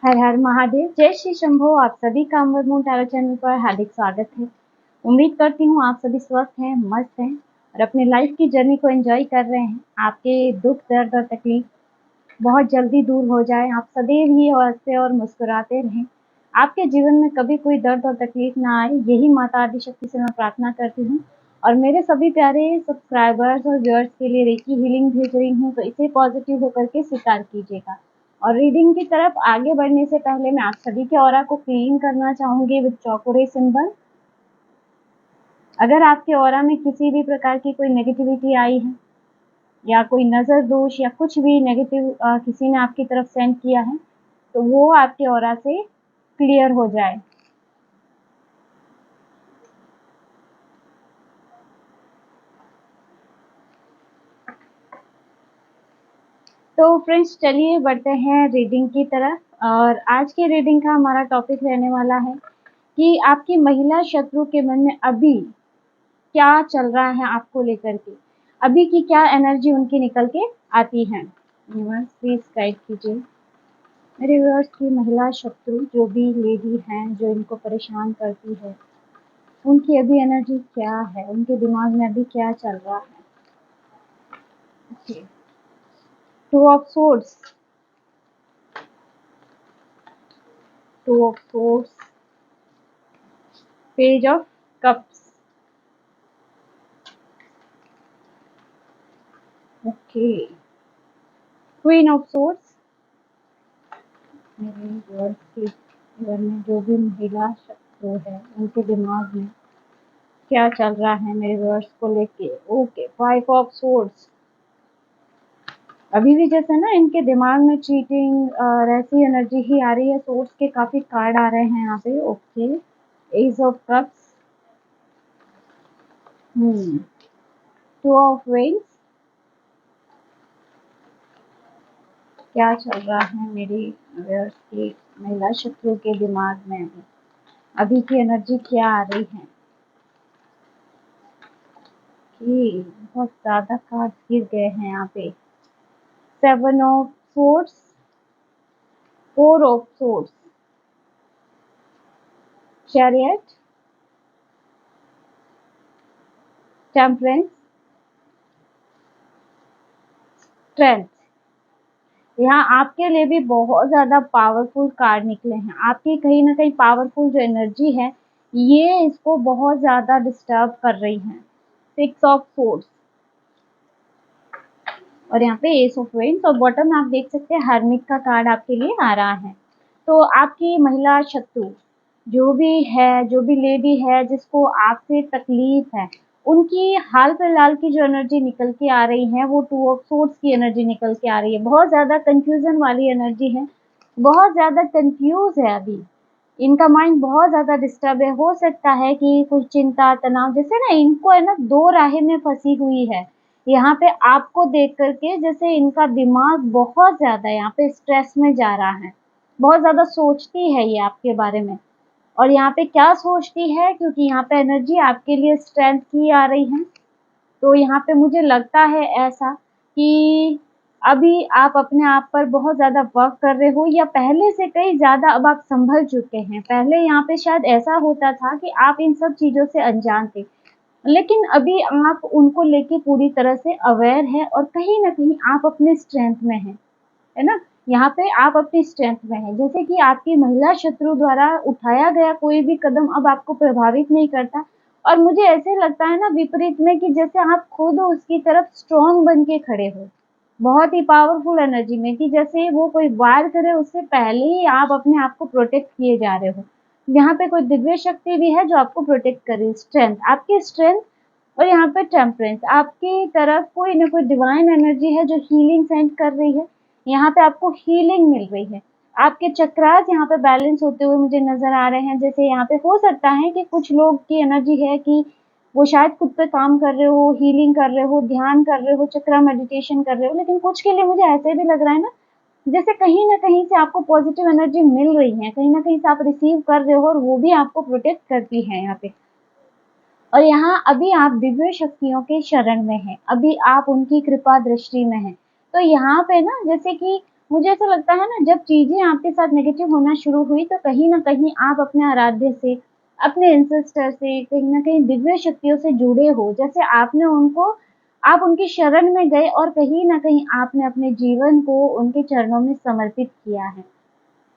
हर हर महादेव, जय श्री शंभो। आप सभी का अमर मून टैरो चैनल पर हार्दिक स्वागत है। उम्मीद करती हूँ आप सभी स्वस्थ हैं, मस्त हैं और अपने लाइफ की जर्नी को एंजॉय कर रहे हैं। आपके दुख, दर्द और तकलीफ बहुत जल्दी दूर हो जाए। आप सदैव ही हंसते और मुस्कुराते रहें। आपके जीवन में कभी कोई दर्द और तकलीफ ना आए, यही माता आदिशक्ति से मैं प्रार्थना करती हूँ। और मेरे सभी प्यारे सब्सक्राइबर्स और व्यूअर्स के लिए रेकी हीलिंग भेज रही हूँ, तो इसे पॉजिटिव होकर के स्वीकार कीजिएगा। और रीडिंग की तरफ आगे बढ़ने से पहले मैं आप सभी के ऑरा को क्लीन करना चाहूंगी विद चौकोरे सिंबल। अगर आपके ऑरा में किसी भी प्रकार की कोई नेगेटिविटी आई है या कोई नजर दोष या कुछ भी नेगेटिव किसी ने आपकी तरफ सेंड किया है, तो वो आपके ऑरा से क्लियर हो जाए। तो फ्रेंड्स, चलिए बढ़ते हैं रीडिंग की तरफ। और आज की रीडिंग का हमारा टॉपिक रहने वाला है कि आपकी महिला शत्रु के मन में अभी क्या चल रहा है आपको लेकर के, अभी की क्या एनर्जी उनकी निकल के आती है। प्लीज गाइड कीजिए मेरे व्यूअर्स की महिला शत्रु जो भी लेडी हैं, जो इनको परेशान करती है, उनकी अभी एनर्जी क्या है, उनके दिमाग में अभी क्या चल रहा है। Two of swords, two of swords, page of cups, okay, queen of swords. मेरे व्यूअर्स के घर में जो भी महिला शत्रु है, उनके दिमाग में क्या चल रहा है मेरे व्यूअर्स को लेके। Okay, five of swords. अभी भी जैसे ना इनके दिमाग में चीटिंग और ऐसी एनर्जी ही आ रही है। सोर्ड्स के काफी कार्ड आ रहे हैं यहाँ पे। Okay, ace of cups, two of wands. क्या चल रहा है मेरी व्यूअर्स की महिला शत्रु के दिमाग में, अभी की एनर्जी क्या आ रही है। बहुत ज्यादा कार्ड गिर गए हैं यहाँ पे। Seven of swords, four of swords, chariot, temperance, strength. यहाँ आपके लिए भी बहुत ज्यादा पावरफुल कार्ड निकले हैं। आपकी कहीं ना कहीं पावरफुल जो एनर्जी है, ये इसको बहुत ज्यादा डिस्टर्ब कर रही है। सिक्स ऑफ सोर्ड्स और यहाँ पे एस ऑफ वेन्स। और बॉटम में आप देख सकते हैं हर्मिट का कार्ड आपके लिए आ रहा है। तो आपकी महिला शत्रु जो भी है, जो भी लेडी है जिसको आपसे तकलीफ है, उनकी हाल फिलहाल की जो एनर्जी निकल के आ रही है, वो टू ऑफ सोर्ड्स की एनर्जी निकल के आ रही है। बहुत ज्यादा कंफ्यूजन वाली एनर्जी है, बहुत ज्यादा कंफ्यूज है। अभी इनका माइंड बहुत ज्यादा डिस्टर्ब है। हो सकता है कि कुछ चिंता, तनाव, जैसे ना इनको है ना दो राहें में फंसी हुई है। यहाँ पे आपको देख करके जैसे इनका दिमाग बहुत ज्यादा यहाँ पे स्ट्रेस में जा रहा है। बहुत ज्यादा सोचती है ये आपके बारे में। और यहाँ पे क्या सोचती है, क्योंकि यहाँ पे एनर्जी आपके लिए स्ट्रेंथ की आ रही है। तो यहाँ पे मुझे लगता है ऐसा कि अभी आप अपने आप पर बहुत ज़्यादा वर्क कर रहे हो, या पहले से कहीं ज़्यादा अब आप संभल चुके हैं। पहले यहाँ पे शायद ऐसा होता था कि आप इन सब चीज़ों से अनजान थे, लेकिन अभी आप उनको लेके पूरी तरह से अवेयर हैं और कहीं न कहीं आप अपने स्ट्रेंथ में हैं, है ना? यहाँ पे आप अपनी स्ट्रेंथ में हैं। जैसे कि आपकी महिला शत्रु द्वारा उठाया गया कोई भी कदम अब आपको प्रभावित नहीं करता। और मुझे ऐसे लगता है ना विपरीत में, कि जैसे आप खुद उसकी तरफ स्ट्रॉन्ग बन के खड़े हो, बहुत ही पावरफुल एनर्जी में, कि जैसे वो कोई वार करे उससे पहले ही आप अपने आप को प्रोटेक्ट किए जा रहे हो। यहाँ पे कोई दिव्य शक्ति भी है जो आपको प्रोटेक्ट कर रही है। स्ट्रेंथ, आपकी स्ट्रेंथ। और यहाँ पे टेम्परेंस, आपकी तरफ कोई ना कोई डिवाइन एनर्जी है जो हीलिंग सेंड कर रही है। यहाँ पे आपको हीलिंग मिल रही है। आपके चक्रास यहाँ पे बैलेंस होते हुए मुझे नजर आ रहे हैं। जैसे यहाँ पे हो सकता है कि कुछ लोग की एनर्जी है कि वो शायद खुद पे काम कर रहे हो, हीलिंग कर रहे हो, ध्यान कर रहे हो, चक्रा मेडिटेशन कर रहे हो, लेकिन कुछ के लिए मुझे ऐसे भी लग रहा है ना, जैसे कहीं ना कहीं से आपको पॉजिटिव एनर्जी मिल रही है, कहीं ना कहीं से आप रिसीव कर रहे हो और वो भी आपको प्रोटेक्ट करती है यहाँ पे। और यहाँ अभी आप दिव्य शक्तियों के शरण में हैं, अभी आप उनकी कृपा दृष्टि में हैं। तो यहाँ पे ना जैसे कि मुझे ऐसा लगता है ना, जब चीज़ें आपके साथ नेगेटिव होना शुरू हुई तो कहीं न कहीं आप अपने आराध्य से, अपने एंसेस्टर से, कहीं न कहीं दिव्य शक्तियों से जुड़े हो। जैसे आपने उनको आप उनकी शरण में गए और कहीं न कहीं आपने अपने जीवन को उनके चरणों में समर्पित किया है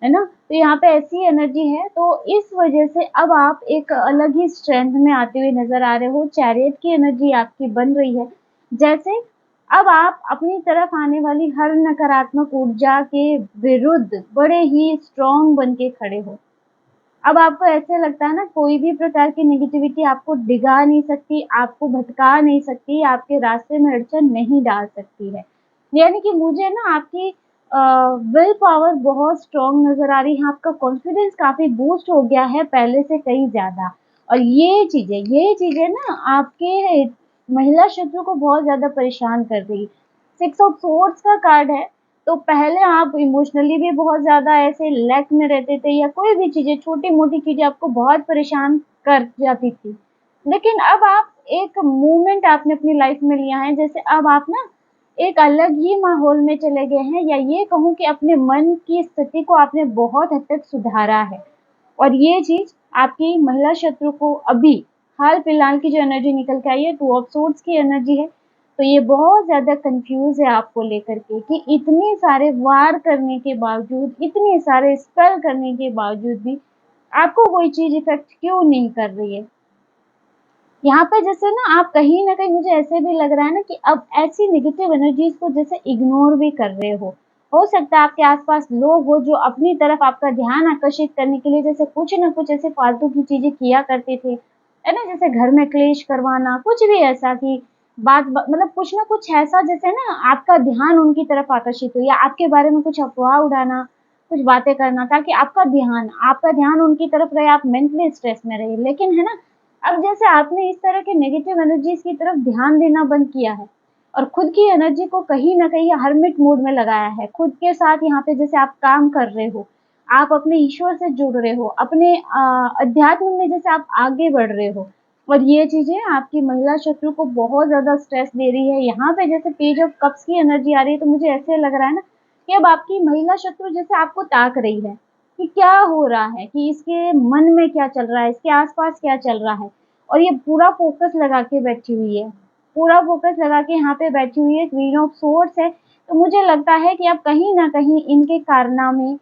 ना? तो यहाँ पे ऐसी एनर्जी है, तो इस वजह से अब आप एक अलग ही स्ट्रेंथ में आते हुए नज़र आ रहे हो, चैरियट की एनर्जी आपकी बन रही है। जैसे अब आप अपनी तरफ आने वाली हर नकारात्मक ऊर्जा के विरुद्ध बड़े ही स्ट्रॉन्ग बन के खड़े हो। अब आपको ऐसे लगता है ना, कोई भी प्रकार की नेगेटिविटी आपको डिगा नहीं सकती, आपको भटका नहीं सकती, आपके रास्ते में अड़चन नहीं डाल सकती है। यानी कि मुझे ना आपकी विल पावर बहुत स्ट्रॉन्ग नज़र आ रही है, आपका कॉन्फिडेंस काफ़ी बूस्ट हो गया है पहले से कहीं ज़्यादा। और ये चीज़ें ना आपके महिला शत्रु को बहुत ज़्यादा परेशान कर रही है। 6 ऑफ सोर्ड्स का कार्ड है, तो पहले आप इमोशनली भी बहुत ज़्यादा ऐसे लैक में रहते थे, या कोई भी चीज़ें, छोटी-मोटी चीज़ें आपको बहुत परेशान कर जाती थी। लेकिन अब आप एक मूवमेंट आपने अपनी लाइफ में लिया है, जैसे अब आप ना एक अलग ही माहौल में चले गए हैं, या ये कहूँ कि अपने मन की स्थिति को आपने बहुत हद तक सुधारा है। और ये चीज़ आपकी महिला शत्रु को अभी हाल-फिलहाल की जो एनर्जी निकल के आई है, 2 ऑफ सोर्ड्स की एनर्जी है, तो ये बहुत ज़्यादा कन्फ्यूज़ है आपको लेकर के कि इतने सारे वार करने के बावजूद, इतने सारे स्पेल करने के बावजूद भी आपको कोई चीज़ इफ़ेक्ट क्यों नहीं कर रही है। यहाँ पे जैसे ना आप कहीं न कहीं, मुझे ऐसे भी लग रहा है ना कि अब ऐसी नेगेटिव एनर्जीज़ को जैसे इग्नोर भी कर रहे हो। हो सकता है आपके आस-पास लोग हो जो अपनी तरफ आपका ध्यान आकर्षित करने के लिए जैसे कुछ न कुछ ऐसे फालतू की चीज़ें किया करते थे, है ना? जैसे घर में क्लेश करवाना, कुछ भी ऐसा कि बात ब मतलब कुछ न कुछ ऐसा, जैसे ना आपका ध्यान उनकी तरफ आकर्षित हो, या आपके बारे में कुछ अफ़वाह उड़ाना, कुछ बातें करना, ताकि आपका ध्यान उनकी तरफ रहे, आप मेंटली स्ट्रेस में रहिए। लेकिन है ना, अब जैसे आपने इस तरह के नेगेटिव एनर्जीज़ की तरफ ध्यान देना बंद किया है और खुद की एनर्जी को कहीं न कहीं हर्मिट मोड में लगाया है। खुद के साथ यहाँ पे जैसे आप काम कर रहे हो, आप अपने ईश्वर से जुड़ रहे हो, अपने अध्यात्म में जैसे आप आगे बढ़ रहे हो, और ये चीज़ें आपकी महिला शत्रु को बहुत ज़्यादा स्ट्रेस दे रही है। यहाँ पे जैसे पेज ऑफ कप्स की एनर्जी आ रही है, तो मुझे ऐसे लग रहा है ना कि अब आपकी महिला शत्रु जैसे आपको ताक रही है कि क्या हो रहा है, कि इसके मन में क्या चल रहा है, इसके आस-पास क्या चल रहा है। और ये पूरा फ़ोकस लगा के बैठी हुई है। पूरा फ़ोकस लगा के यहाँ पे बैठी हुई है, क्वीन ऑफ सोर्ड्स है। तो मुझे लगता है कि अब कहीं न कहीं इनके कारनामे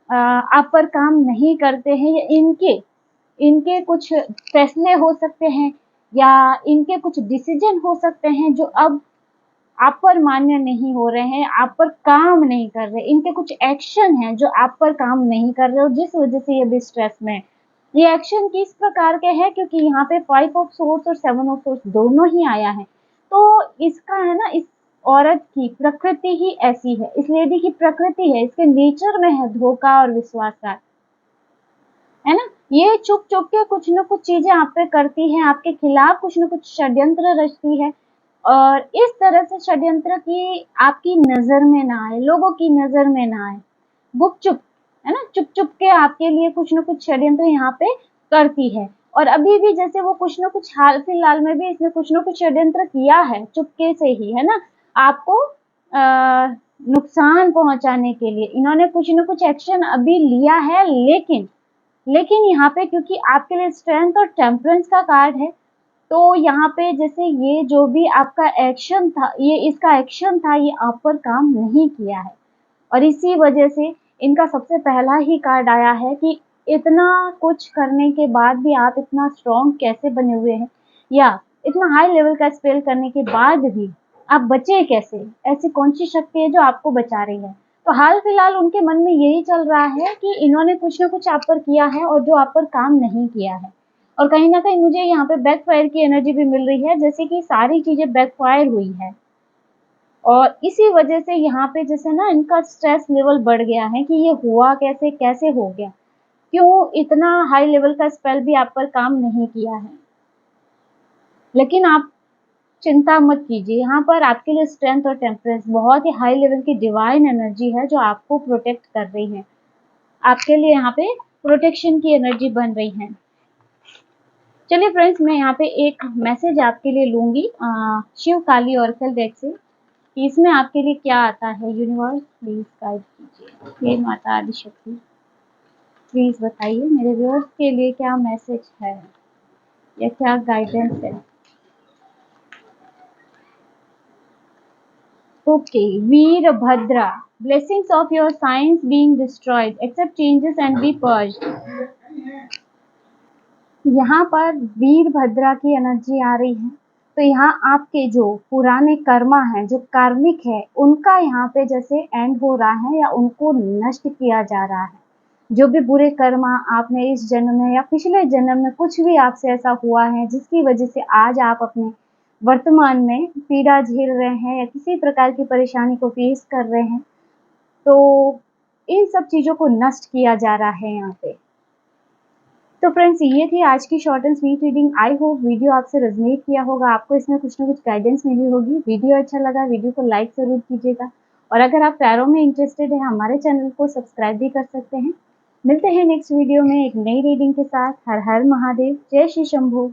आप पर काम नहीं करते हैं, या इनके इनके कुछ फैसले हो सकते हैं, या इनके कुछ डिसीज़न हो सकते हैं जो अब आप पर मान्य नहीं हो रहे हैं, आप पर काम नहीं कर रहे। इनके कुछ एक्शन हैं जो आप पर काम नहीं कर रहे, और जिस वज़ह से ये भी स्ट्रेस में है। ये एक्शन किस प्रकार के हैं, क्योंकि यहाँ पे 5 ऑफ सोर्ड्स और 7 ऑफ सोर्ड्स दोनों ही आया है। तो इसका है ना, इस औरत की प्रकृति ही ऐसी है, इस लेडी की प्रकृति है, इसके नेचर में है धोखा और विश्वासघात, है ना? ये छुप-छुप के कुछ न कुछ चीज़ें आप पे करती है, आपके खिलाफ कुछ न कुछ षड्यंत्र रचती है, और इस तरह से षड्यंत्र कि आपकी नज़र में ना आए, लोगों की नज़र में ना आए। गुपचुप, है ना? चुप-चुप के आपके लिए कुछ न कुछ षड्यंत्र यहाँ पे करती है। और अभी भी जैसे वो कुछ न कुछ, हाल-फिलहाल में भी इसने कुछ न कुछ षड्यंत्र किया है, चुपके से ही, है ना? आपको नुकसान पहुँचाने के लिए इन्होंने कुछ न कुछ एक्शन अभी लिया है, लेकिन यहाँ पे क्योंकि आपके लिए स्ट्रेंथ और टेम्परेंस का कार्ड है, तो यहाँ पे जैसे ये जो भी आपका एक्शन था, ये इसका एक्शन था, ये आप पर काम नहीं किया है। और इसी वजह से इनका सबसे पहला ही कार्ड आया है कि इतना कुछ करने के बाद भी आप इतना स्ट्रॉन्ग कैसे बने हुए हैं, या इतना हाई लेवल का स्पेल करने के बाद भी आप बचे कैसे? ऐसी कौन-सी शक्ति है जो आपको बचा रही है? तो हाल-फिलहाल उनके मन में यही चल रहा है कि इन्होंने कुछ न कुछ आप पर किया है और जो आप पर काम नहीं किया है। और कहीं न कहीं मुझे यहाँ पे बैकफ़ायर की एनर्जी भी मिल रही है, जैसे कि सारी चीज़ें बैकफ़ायर हुई हैं। और इसी वजह से यहाँ पे जैसे ना इनका स्ट्रेस लेवल बढ़ गया है कि ये हुआ कैसे, कैसे हो गया? क्यों इतना हाई लेवल का स्पेल भी आप पर काम नहीं किया है? लेकिन आप चिंता मत कीजिए, यहाँ पर आपके लिए स्ट्रेंथ और टेम्परेंस बहुत ही हाई लेवल की डिवाइन एनर्जी है जो आपको प्रोटेक्ट कर रही है। आपके लिए यहाँ पे प्रोटेक्शन की एनर्जी बन रही है। चलिए फ्रेंड्स, मैं यहाँ पे एक मैसेज आपके लिए लूँगी शिव काली ओरेकल डेक से, कि इसमें आपके लिए क्या आता है। यूनिवर्स प्लीज गाइड कीजिए। हे माता आदिशक्ति, प्लीज बताइए मेरे व्यूअर्स के लिए क्या मैसेज है या क्या गाइडेंस है। Okay, Virabhadra, blessings of your signs being destroyed, accept changes and be purged। यहाँ पर वीरभद्रा की एनर्जी आ रही है, तो यहाँ आपके जो पुराने कर्मा हैं, जो कार्मिक है, उनका यहाँ पे जैसे एंड हो रहा है या उनको नष्ट किया जा रहा है। जो भी बुरे कर्मा आपने इस जन्म में या पिछले जन्म में कुछ भी आपसे ऐसा हुआ है जिसकी वजह से आज आप अपने वर्तमान में पीड़ा झेल रहे हैं या किसी प्रकार की परेशानी को फेस कर रहे हैं, तो इन सब चीज़ों को नष्ट किया जा रहा है यहाँ पे। तो फ्रेंड्स, ये थी आज की short and sweet reading. I hope video आपसे रेजोनेट किया होगा, आपको इसमें कुछ ना कुछ गाइडेंस मिली होगी। वीडियो अच्छा लगा, वीडियो को लाइक ज़रूर कीजिएगा, और अगर आप टैरो में इंटरेस्टेड हैं, हमारे चैनल को सब्सक्राइब भी कर सकते हैं। मिलते हैं नेक्स्ट वीडियो में एक नई रीडिंग के साथ। हर हर महादेव, जय श्री शंभू।